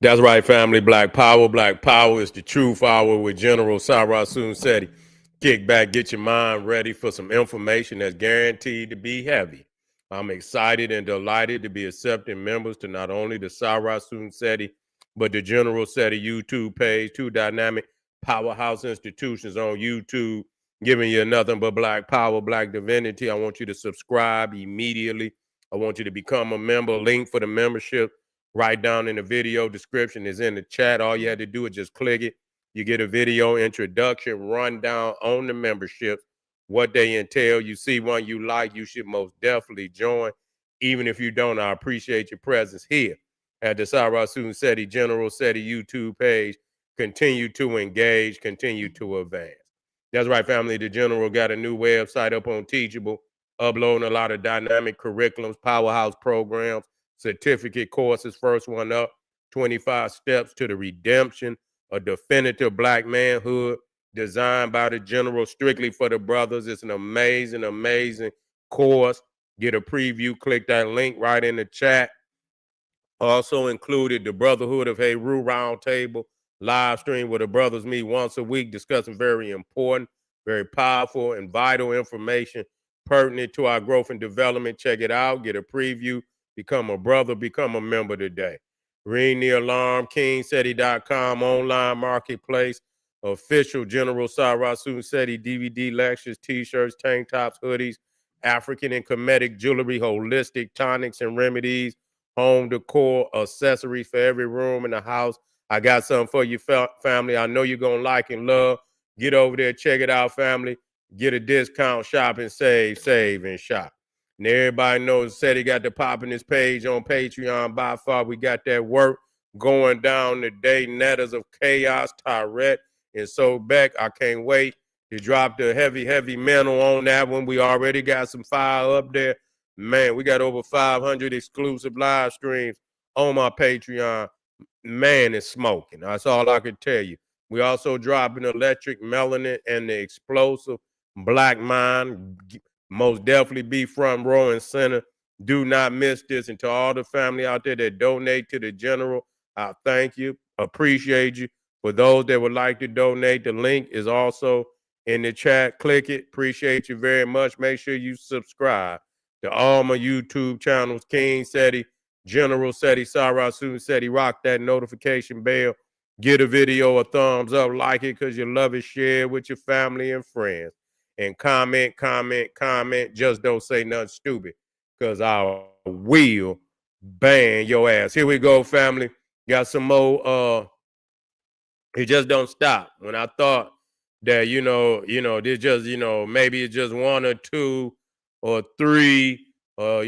That's right, family. Black Power. Black Power is the truth hour with General Sarasun Seti. Kick back, get your mind ready for some information that's guaranteed to be heavy. I'm excited and delighted to be accepting members to not only the Sarasun Seti, but the General Seti YouTube page, two dynamic powerhouse institutions on YouTube, giving you nothing but Black Power, Black Divinity. I want you to subscribe immediately. I want you to become a member. Link for the membership right down in the video description is in the chat. All you had to do is just click it. You get a video introduction, rundown on the memberships, what they entail. You see one you like, you should most definitely join. Even if you don't, I appreciate your presence here at the Sarasun Seti General Seti YouTube page. Continue to engage, continue to advance. That's right, family. The General got a new website up on Teachable, uploading a lot of dynamic curriculums, powerhouse programs, certificate courses. First one up, 25 Steps to the Redemption, a definitive Black manhood designed by the General strictly for the brothers. It's an amazing, amazing course. Get a preview, click that link right in the chat. Also included the Brotherhood of Heru Roundtable live stream where the brothers meet once a week discussing very important, very powerful, and vital information pertinent to our growth and development. Check it out. Get a preview. Become a brother. Become a member today. Ring the alarm. KingSeti.com online marketplace. Official General Sarasun Seti DVD lectures, t-shirts, tank tops, hoodies, African and Kemetic jewelry, holistic tonics and remedies, home decor, accessories for every room in the house. I got something for you, family. I know you're going to like and love. Get over there, check it out, family. Get a discount, shop and save and shop. And everybody knows said he got the pop in his page on Patreon. By far, we got that work going down today. Netters of Chaos, Tyrette, and so Beck. I can't wait to drop the heavy mantle on that one. We already got some fire up there. Man, we got over 500 exclusive live streams on my Patreon. Man, it's smoking. That's all I can tell you. We also dropping Electric Melanin and the Explosive Black Mind. Most definitely be front row and center. Do not miss this. And to all the family out there that donate to the General, I thank you. Appreciate you. For those that would like to donate, the link is also in the chat. Click it. Appreciate you very much. Make sure you subscribe to all my YouTube channels, King Seti, General Seti, Sarasun Seti. Rock that notification bell. Get a video a thumbs up, like it because you love it, share it with your family and friends. And comment. Just don't say nothing stupid because I will ban your ass. Here we go, family. Got some more. It just don't stop. When I thought that, there's just, maybe it's just one or two or three, of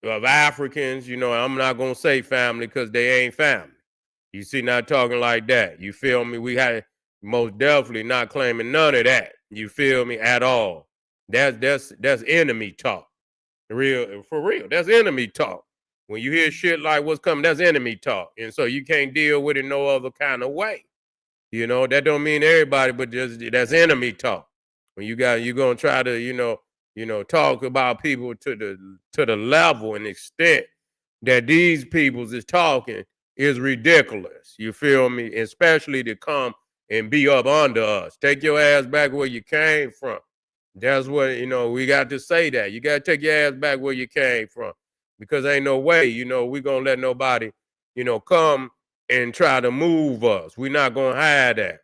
Africans, I'm not going to say family because they ain't family. You see, not talking like that. You feel me? We had most definitely not claiming none of that. You feel me? At all. That's enemy talk. For real. That's enemy talk. When you hear shit like what's coming, that's enemy talk. And so you can't deal with it no other kind of way. That don't mean everybody, but just that's enemy talk. When you're gonna try to, talk about people to the level and extent that these peoples is talking is ridiculous. You feel me? Especially to come and be up under us. Take your ass back where you came from. That's what, we got to say that. You got to take your ass back where you came from. Because ain't no way, we going to let nobody, come and try to move us. We're not going to hide that.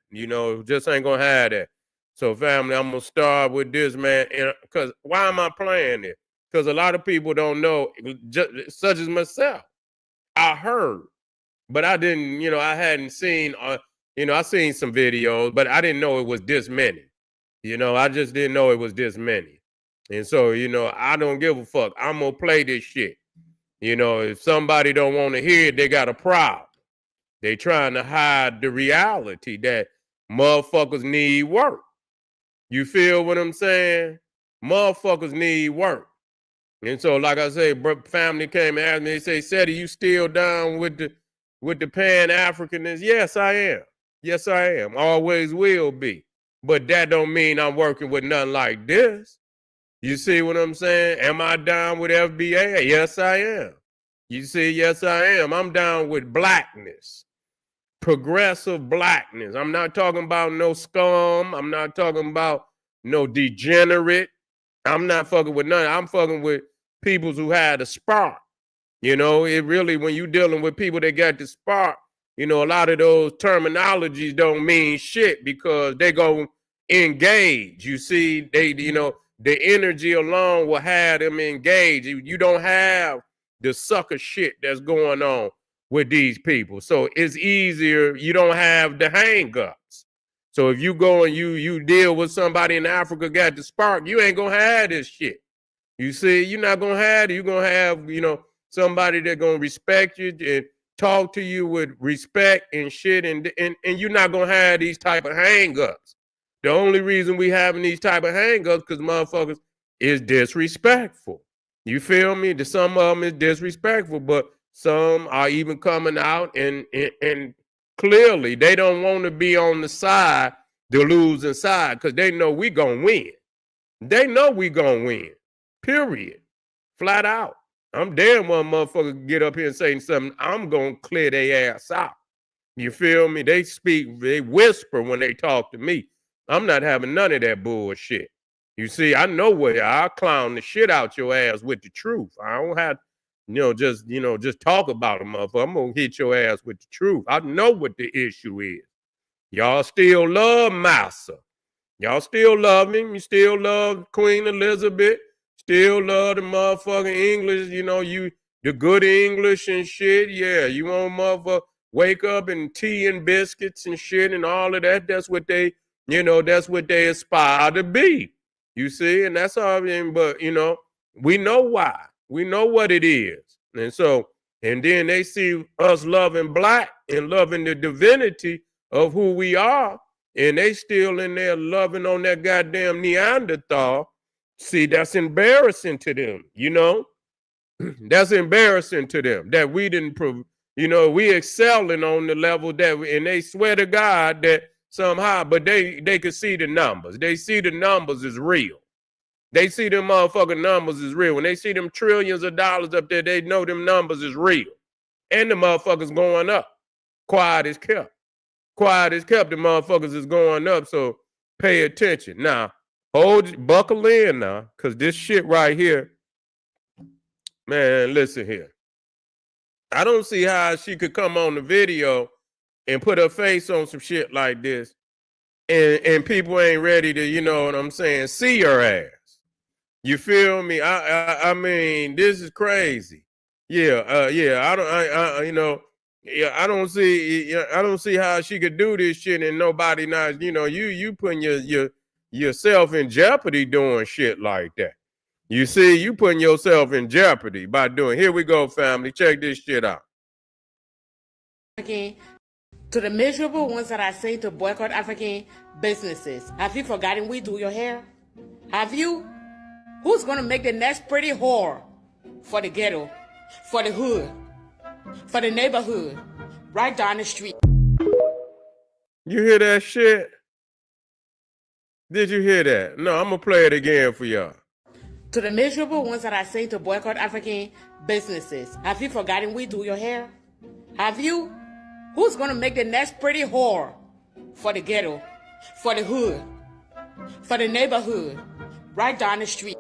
Just ain't going to hide that. So, family, I'm going to start with this, man. Because why am I playing it? Because a lot of people don't know, such as myself. I heard, but I didn't, I hadn't seen, I seen some videos, but I didn't know it was this many. I just didn't know it was this many. And so, I don't give a fuck. I'm going to play this shit. If somebody don't want to hear it, they got a problem. They trying to hide the reality that motherfuckers need work. You feel what I'm saying? Motherfuckers need work. And so, like I say, family came and asked me, they say, Seti, you still down with the Pan-Africanness? Yes, I am. Yes, I am. Always will be. But that don't mean I'm working with nothing like this. You see what I'm saying? Am I down with FBA? Yes, I am. You see, yes, I am. I'm down with blackness, progressive blackness. I'm not talking about no scum. I'm not talking about no degenerate. I'm not fucking with none. I'm fucking with peoples who had a spark. You know, it really, when you dealing with people that got the spark, you know, a lot of those terminologies don't mean shit because they go engage. You see, the energy alone will have them engaged. You don't have the sucker shit that's going on with these people. So it's easier. You don't have the hang-ups. So if you go and you deal with somebody in Africa got the spark, you ain't gonna have this shit. You see, you're not gonna have it. You're gonna have, somebody that's gonna respect you and talk to you with respect and shit, and you're not gonna have these type of hang-ups. The only reason we having these type of hang-ups because motherfuckers is disrespectful. You feel me? Some of them is disrespectful, but some are even coming out and clearly they don't want to be on the side, the losing side, because they know we gonna win. They know we gonna win. Period. Flat out. I'm damn one motherfucker get up here and say something. I'm gonna clear their ass out. You feel me? They speak, they whisper when they talk to me. I'm not having none of that bullshit. You see, I know where I'll clown the shit out your ass with the truth. I don't have, just talk about a motherfucker. I'm gonna hit your ass with the truth. I know what the issue is. Y'all still love Massa. Y'all still love him. You still love Queen Elizabeth. Still love the motherfucking English. The good English and shit. Yeah, you want motherfucker wake up and tea and biscuits and shit and all of that. That's what that's what they aspire to be. You see, and that's all. But we know why. We know what it is. And then they see us loving black and loving the divinity of who we are, and they still in there loving on that goddamn Neanderthal. See, that's embarrassing to them, That's embarrassing to them that we didn't prove, we excelling on the level and they swear to God that somehow, but they could see the numbers. They see the numbers is real. They see them motherfucking numbers is real. When they see them trillions of dollars up there, they know them numbers is real. And the motherfuckers going up. Quiet is kept. Quiet is kept. The motherfuckers is going up. So pay attention. Now, buckle in now, because this shit right here, man, listen here. I don't see how she could come on the video and put her face on some shit like this and people ain't ready to, you know what I'm saying, see her ass. You feel me? I mean, this is crazy. Yeah, I don't see how she could do this shit and nobody not, you putting yourself in jeopardy doing shit like that. You see, you putting yourself in jeopardy by doing. Here we go, family. Check this shit out. Again, to the miserable ones that I say to boycott African businesses, have you forgotten we do your hair? Have you? Who's gonna make the next pretty whore for the ghetto, for the hood, for the neighborhood, right down the street? You hear that shit? Did you hear that? No, I'm gonna play it again for y'all. To the miserable ones that I say to boycott African businesses, have you forgotten we do your hair? Have you? Who's gonna make the next pretty whore for the ghetto, for the hood, for the neighborhood, right down the street?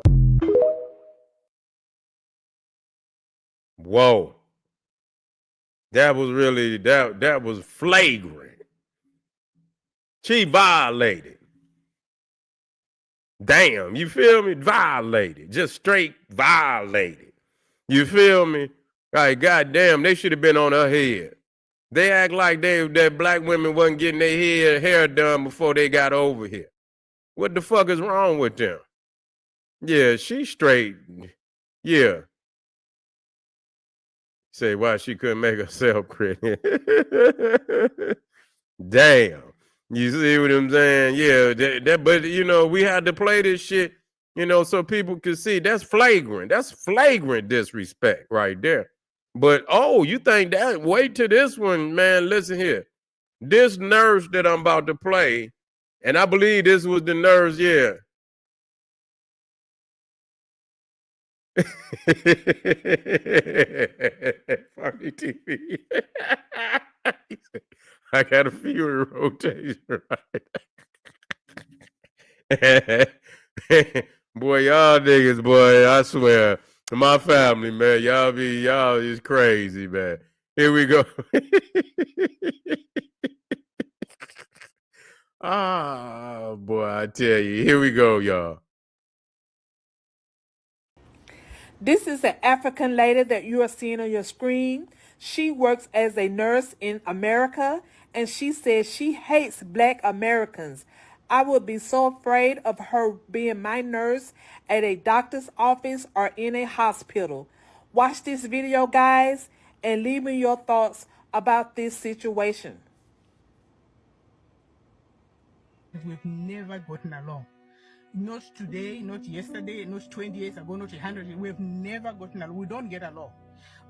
Whoa. That was really, that was flagrant. She violated. Damn, you feel me? Violated. Just straight violated. You feel me? Like, goddamn, they should have been on her head. They act like that black women wasn't getting their hair done before they got over here. What the fuck is wrong with them? Yeah, she straight. Yeah. Say why she couldn't make herself pretty. Damn. You see what I'm saying? Yeah, but we had to play this shit, so people could see that's flagrant. That's flagrant disrespect right there. But you think that? Wait till this one, man. Listen here. This nurse that I'm about to play, and I believe this was the nurse, yeah. Funny TV. I got a few in rotation, right? Boy, y'all niggas, boy, I swear. My family, man, y'all is crazy, man. Here we go. Ah, boy, I tell you. Here we go, y'all. This is an African lady that you are seeing on your screen. She works as a nurse in America, and she says she hates Black Americans. I would be so afraid of her being my nurse at a doctor's office or in a hospital. Watch this video, guys, and leave me your thoughts about this situation. We've never gotten along. Not today, not yesterday, not 20 years ago, not 100 years. We've never gotten along. We don't get along.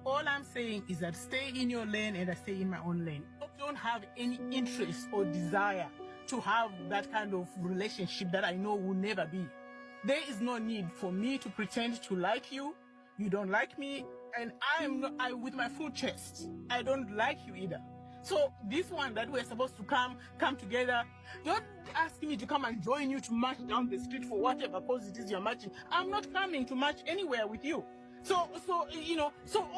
All I'm saying is that stay in your lane and I stay in my own lane. I don't have any interest or desire to have that kind of relationship that I know will never be. There is no need for me to pretend to like you. You don't like me, and I with my full chest. I don't like you either. So this one that we're supposed to come together, don't ask me to come and join you to march down the street for whatever cause it is you're marching. I'm not coming to march anywhere with you. So all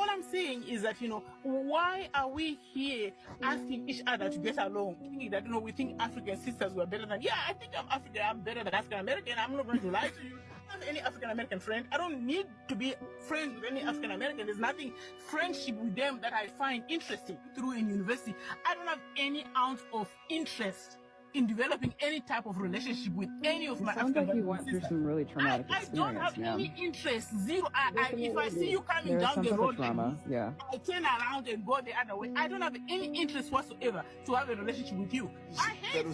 I'm saying is that, why are we here asking each other to get along? Thinking that, we think African sisters were better than, I think I'm African, I'm better than African American. I'm not going to lie to you. I don't have any African American friend. I don't need to be friends with any African American. There's nothing friendship with them that I find interesting through in university. I don't have any ounce of interest in developing any type of relationship with any of my African American sisters. Sounds like you went through some really traumatic experience. I don't have any interest. Zero. If I see you coming down the road, I turn around and go the other way. I don't have any interest whatsoever to have a relationship with you. I hate them.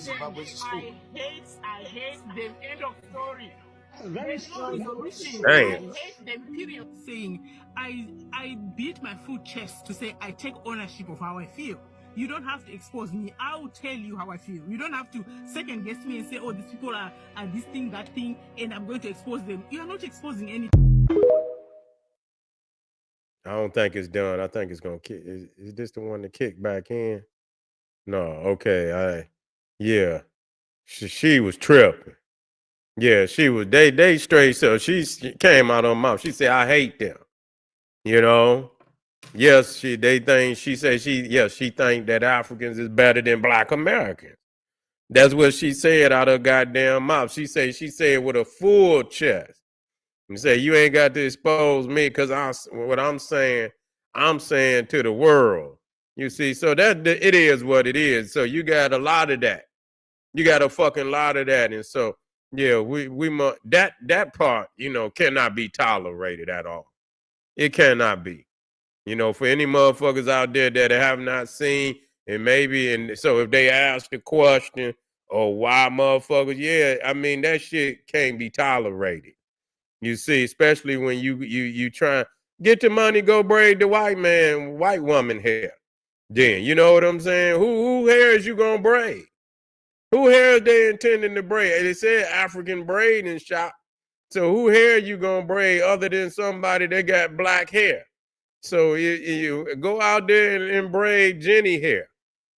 I hate them. End of story. Very strong. I hate them. Period. Saying I beat my full chest to say I take ownership of how I feel. You don't have to expose me. I will tell you how I feel. You don't have to second guess me and say, oh, these people are this thing, that thing, and I'm going to expose them. You are not exposing anything. I don't think it's done. I think it's gonna kick. Is this the one to kick back in? No. Okay. Yeah. She was tripping. Yeah, she was. They straight. So she came out of her mouth. She said, "I hate them." Yes, they think she said she think that Africans is better than Black Americans. That's what she said out of her goddamn mouth. She said with a full chest. And say you ain't got to expose me because I'm saying to the world. You see, so that it is what it is. So you got a lot of that. You got a fucking lot of that, and so yeah, we must that part cannot be tolerated at all. It cannot be. For any motherfuckers out there that have not seen, and so if they ask the question, or why motherfuckers, I mean, that shit can't be tolerated. You see, especially when you try get the money, go braid the white woman hair. Then, you know what I'm saying? Who hair is you gonna braid? Who hair is they intending to braid? They said African braiding shop. So who hair you gonna braid other than somebody that got black hair? So you go out there and braid Jenny hair.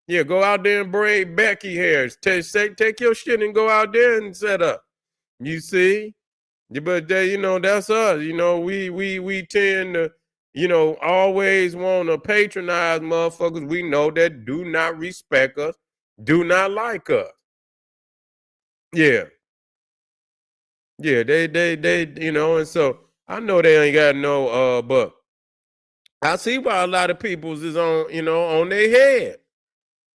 Yeah, go out there and braid Becky hair. Take your shit and go out there and set up. You see? But that's us. We tend to, always want to patronize motherfuckers we know that do not respect us, do not like us. Yeah. Yeah, they, and so I know they ain't got no but I see why a lot of people's is on their head.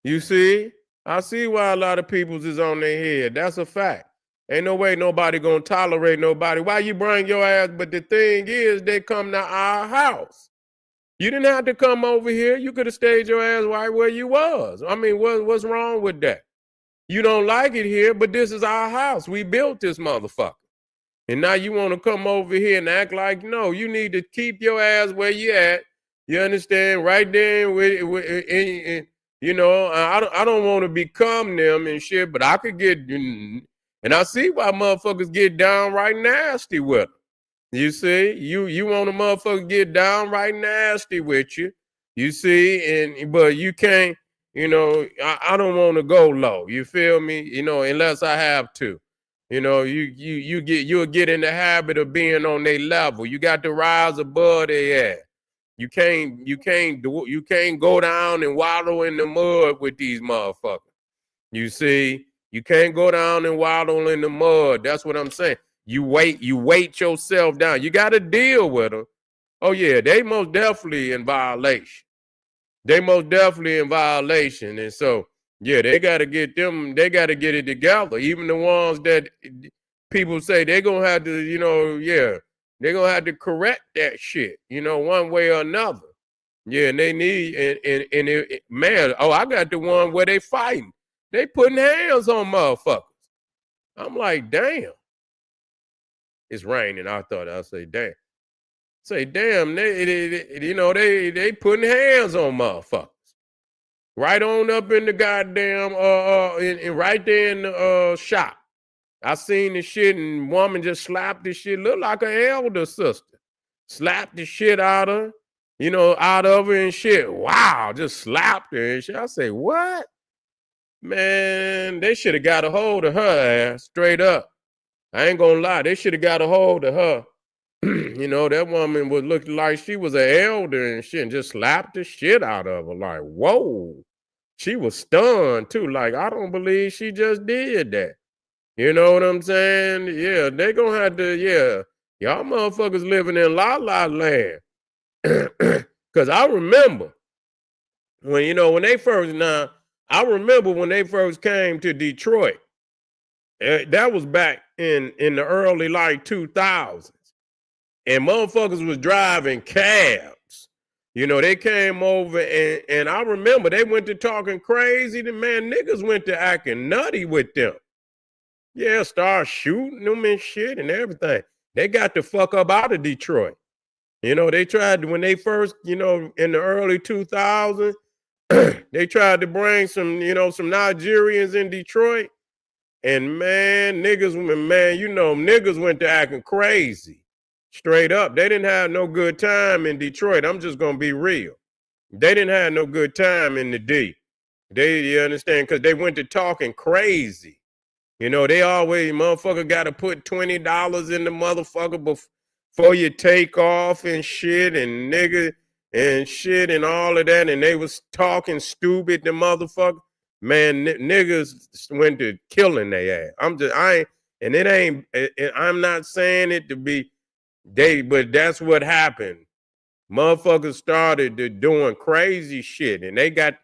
You see? I see why a lot of people's is on their head. That's a fact. Ain't no way nobody gonna tolerate nobody. Why you bring your ass? But the thing is, they come to our house. You didn't have to come over here. You could have stayed your ass right where you was. I mean, what's wrong with that? You don't like it here, but this is our house. We built this motherfucker. And now you want to come over here and act like, no, you need to keep your ass where you at. You understand? Right there. I don't want to become them and shit, but I could get, and I see why motherfuckers get downright nasty with them. You see, you want a motherfucker get downright nasty with you. You see, but you can't. I don't want to go low. You feel me? Unless I have to. You'll get in the habit of being on their level. You got to rise above their ass. You can't go down and wallow in the mud with these motherfuckers. You see, you can't go down and waddle in the mud. That's what I'm saying. You weight yourself down. You got to deal with them. Oh yeah, they most definitely in violation. And so yeah, they got to get them. They got to get it together. Even the ones that people say they're gonna have to, yeah, they're gonna have to correct that shit, one way or another. Yeah, and they need man. Oh, I got the one where they fighting. They putting hands on motherfuckers. I'm like, damn. It's raining. I say, damn. Say, damn. They putting hands on motherfuckers. Right on up in the goddamn right there in the shop. I seen the shit and woman just slapped the shit. Look like an elder sister. Slapped the shit out of her, out of her and shit. Wow, just slapped her and shit. I say, what? Man, they should have got a hold of her ass straight up. I ain't gonna lie, they should have got a hold of her. That woman was looking like she was an elder and shit and just slapped the shit out of her. Like, whoa. She was stunned too. Like, I don't believe she just did that. You know what I'm saying? Yeah, they gonna have to, yeah. Y'all motherfuckers living in la la land. Cause I remember when they first came to Detroit. That was back in the early like 2000s. And motherfuckers was driving cabs. They came over and I remember they went to talking crazy. Niggas went to acting nutty with them. Yeah, start shooting them and shit and everything. They got the fuck up out of Detroit. They tried when they first, in the early 2000s, they tried to bring some Nigerians in Detroit. And niggas went to acting crazy. Straight up. They didn't have no good time in Detroit. I'm just gonna be real. They didn't have no good time in the D. You understand? Because they went to talking crazy. They always motherfucker gotta put $20 in the motherfucker before you take off and shit and nigga and shit and all of that. And they was talking stupid, the motherfucker. Man, niggas went to killing their ass. I'm not saying it to be but that's what happened. Motherfuckers started doing crazy shit and I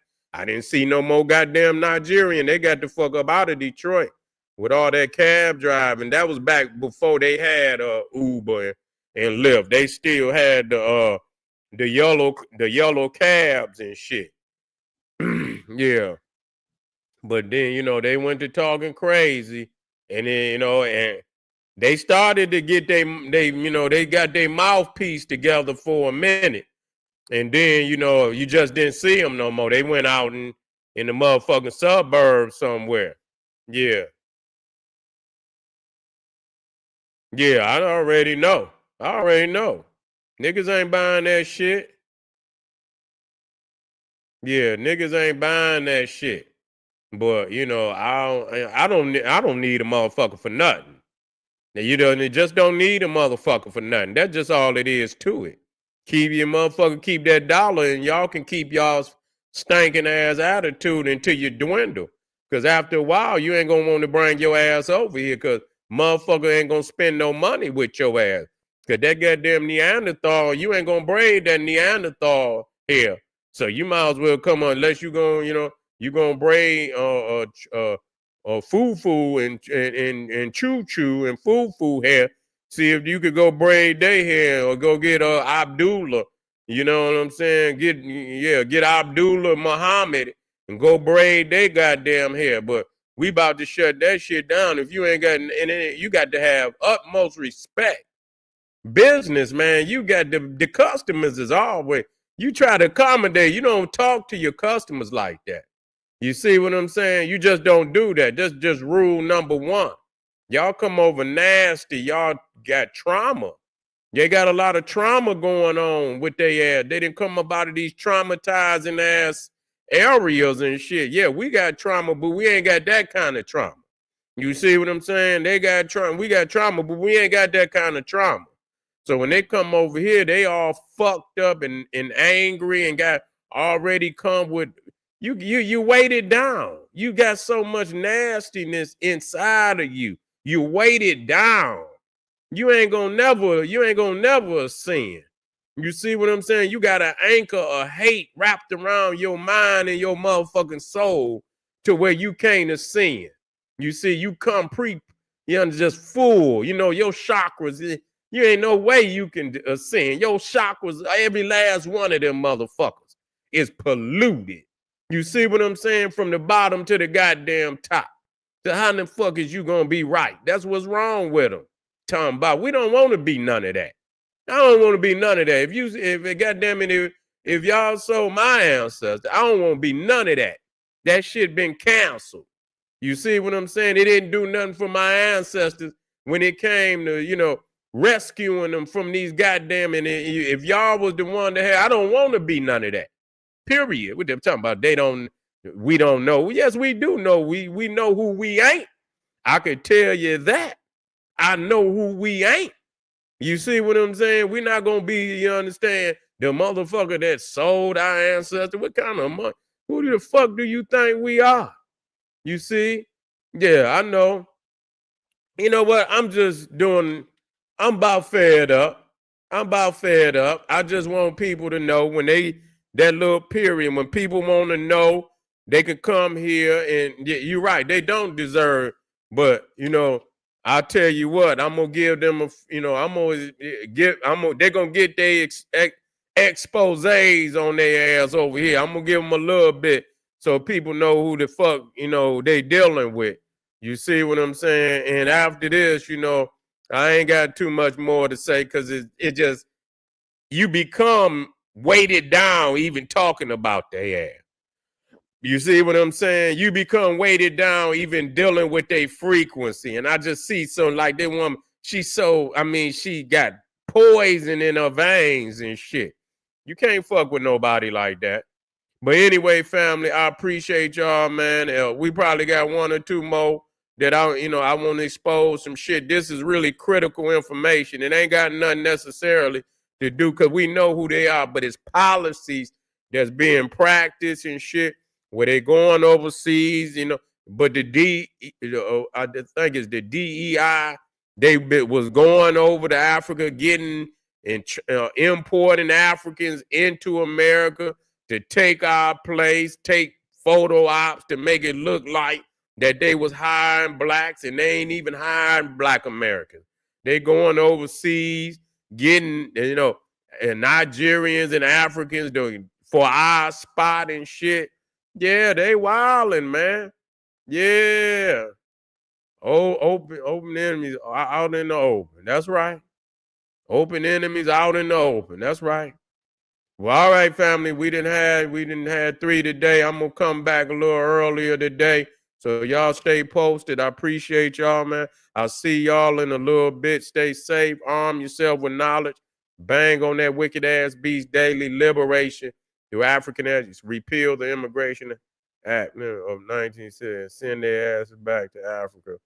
didn't see no more goddamn Nigerian. They got the fuck up out of Detroit with all that cab driving. That was back before they had Uber and Lyft. They still had the yellow cabs and shit. Yeah. But then, they went to talking crazy and then, and they started to get they got their mouthpiece together for a minute. And then, you just didn't see them no more. They went out in the motherfucking suburbs somewhere. Yeah. Yeah, I already know. Niggas ain't buying that shit. Yeah, niggas ain't buying that shit. But I don't need a motherfucker for nothing. Now you just don't need a motherfucker for nothing. That's just all it is to it. Keep that dollar, and y'all can keep y'all's stinking ass attitude until you dwindle. Cause after a while, you ain't gonna want to bring your ass over here, cause motherfucker ain't gonna spend no money with your ass. Cause that goddamn Neanderthal, you ain't gonna braid that Neanderthal hair. So you might as well come on, unless you gonna braid foo-foo and choo-choo and foo-foo hair. See if you could go braid their hair or go get Abdullah. You know what I'm saying? Get Abdullah Muhammad and go braid their goddamn hair. But we about to shut that shit down. If you ain't got, and you got to have utmost respect. Business, man, you got the customers is always, you try to accommodate. You don't talk to your customers like that. You see what I'm saying? You just don't do that. That's just rule number one. Y'all come over nasty. Y'all got trauma. They got a lot of trauma going on with their ass. They didn't come up out of these traumatizing ass areas and shit. Yeah, we got trauma, but we ain't got that kind of trauma. You see what I'm saying? They got trauma. We got trauma, but we ain't got that kind of trauma. So when they come over here, they all fucked up and angry and got already come with you weight it down. You got so much nastiness inside of you. You weight it down. You ain't gonna never sin. You see what I'm saying? You got an anchor of hate wrapped around your mind and your motherfucking soul to where you can't sin. You see, you come you're just full. You know, your chakras, you ain't no way you can sin. Your chakras, every last one of them motherfuckers is polluted. You see what I'm saying? From the bottom to the goddamn top. So how the fuck is you gonna be right? That's what's wrong with them. Talking about we don't want to be none of that. I don't want to be none of that. If goddamn it, if y'all sold my ancestors, I don't want to be none of that. That shit been canceled. You see what I'm saying? It didn't do nothing for my ancestors when it came to, you know, rescuing them from these goddamn, and if y'all was the one to have, I don't want to be none of that. Period. What they're talking about, we don't know. Yes, we do know. We know who we ain't. I could tell you that. I know who we ain't. You see what I'm saying? We're not gonna be, you understand, the motherfucker that sold our ancestors. What kind of money? Who the fuck do you think we are? You see? Yeah, I know. You know what? I'm about fed up. I just want people to know when that little period, when people want to know, they can come here and you're right, they don't deserve, but you know, I'll tell you what, I'm gonna give them they're gonna get their exposés on their ass over here. I'm gonna give them a little bit so people know who the fuck, you know, they dealing with. You see what I'm saying? And after this, you know, I ain't got too much more to say because it just, you become weighted down even talking about their ass. You see what I'm saying? You become weighted down even dealing with their frequency. And I just see so like that woman, she got poison in her veins and shit. You can't fuck with nobody like that. But anyway, family, I appreciate y'all, man. We probably got one or two more that I want to expose some shit. This is really critical information. It ain't got nothing necessarily to do because we know who they are, but it's policies that's being practiced and shit where they going overseas, you know. But I think it's the DEI. They was going over to Africa, getting and importing Africans into America to take our place, take photo ops to make it look like that they was hiring blacks, and they ain't even hiring black Americans. They going overseas, getting, you know, and Nigerians and Africans doing for our spot and shit. Yeah, they wilding, man. Yeah. Oh, open enemies out in the open. That's right. Open enemies out in the open. That's right. Well, all right, family. We didn't have 3 today. I'm gonna come back a little earlier today. So y'all stay posted. I appreciate y'all, man. I'll see y'all in a little bit. Stay safe. Arm yourself with knowledge. Bang on that wicked ass beast daily liberation through African edges. Repeal the Immigration Act of 1960. Send their asses back to Africa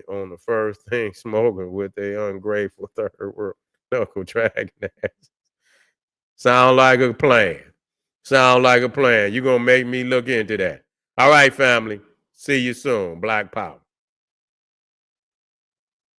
on the first thing smoking with their ungrateful third world knuckle dragging ass. Sound like a plan. Sound like a plan. You're going to make me look into that. All right, family. See you soon. Black Power.